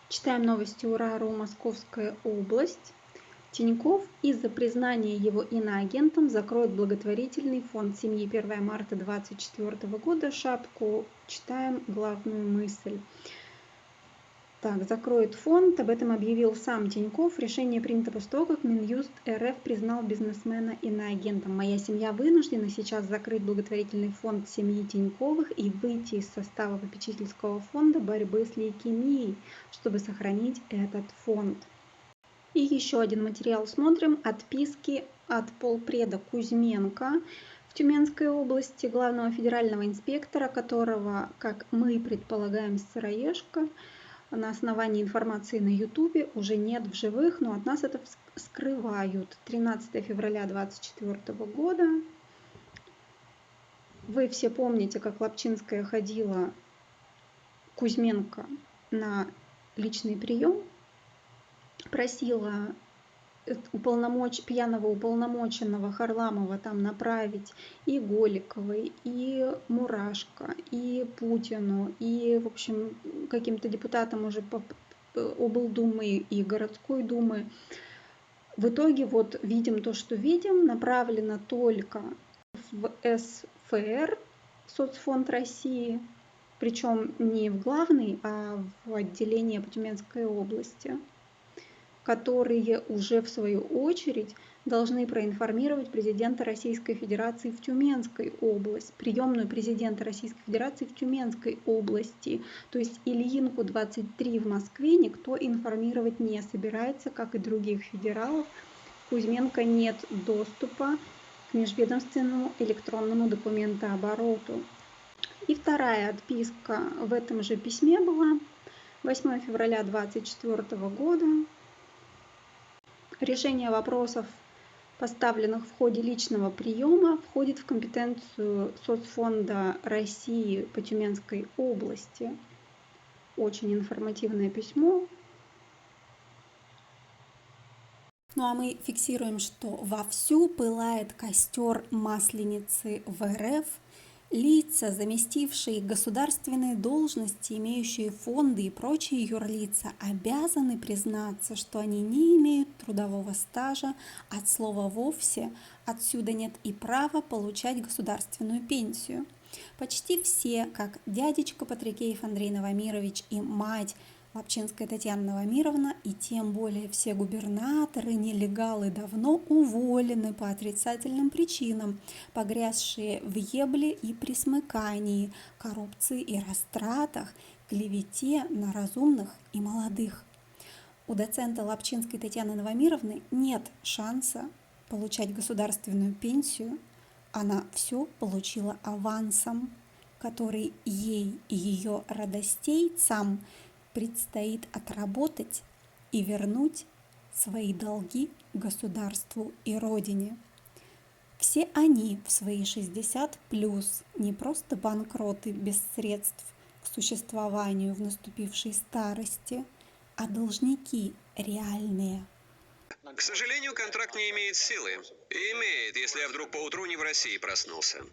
Читаем новости УрАРу, Московская область. Тинькофф из-за признания его иноагентом закроет благотворительный фонд семьи 1 марта 2024 года. Шапку читаем главную мысль. Так, закроет фонд, об этом объявил сам Тинькофф. Решение принято после того, как Минюст РФ признал бизнесмена иноагентом. «Моя семья вынуждена сейчас закрыть благотворительный фонд семьи Тиньковых и выйти из состава попечительского фонда борьбы с лейкемией, чтобы сохранить этот фонд». И еще один материал смотрим. Отписки от полпреда Кузьменко в Тюменской области, главного федерального инспектора, которого, как мы предполагаем, сыроежка, на основании информации на Ютубе уже нет в живых, но от нас это скрывают. 13 февраля 2024 года. Вы все помните, как Лапчинская ходила Кузьменко на личный прием, просила пьяного уполномоченного Харламова там направить и Голиковой, и Мурашко, и Путину, и, в общем, каким-то депутатам уже облдумы и городской думы. В итоге вот видим то, что видим, направлено только в СФР, Соцфонд России, причем не в главный, а в отделение по Тюменской области, которые уже в свою очередь должны проинформировать президента Российской Федерации в Тюменской области, приемную президента Российской Федерации в Тюменской области. То есть Ильинку 23 в Москве никто информировать не собирается, как и других федералов. Кузьменко нет доступа к межведомственному электронному документообороту. И вторая отписка в этом же письме была 8 февраля 2024 года. Решение вопросов, поставленных в ходе личного приема, входит в компетенцию Соцфонда России по Тюменской области. Очень информативное письмо. Ну а мы фиксируем, что вовсю пылает костер Масленицы в РФ. Лица, заместившие государственные должности, имеющие фонды и прочие юрлица, обязаны признаться, что они не имеют трудового стажа, от слова «вовсе» отсюда нет и права получать государственную пенсию. Почти все, как дядечка Патрикеев Андрей Новомирович и мать Лапчинская Татьяна Новомировна, и тем более все губернаторы, нелегалы, давно уволены по отрицательным причинам, погрязшие в ебле и пресмыкании, коррупции и растратах, клевете на разумных и молодых. У доцента Лапчинской Татьяны Новомировны нет шанса получать государственную пенсию. Она все получила авансом, который ей и ее родостейцам предстоит отработать и вернуть свои долги государству и родине. Все они в свои 60+ не просто банкроты без средств к существованию в наступившей старости, а должники реальные. К сожалению, контракт не имеет силы. Имеет, если я вдруг поутру не в России проснулся.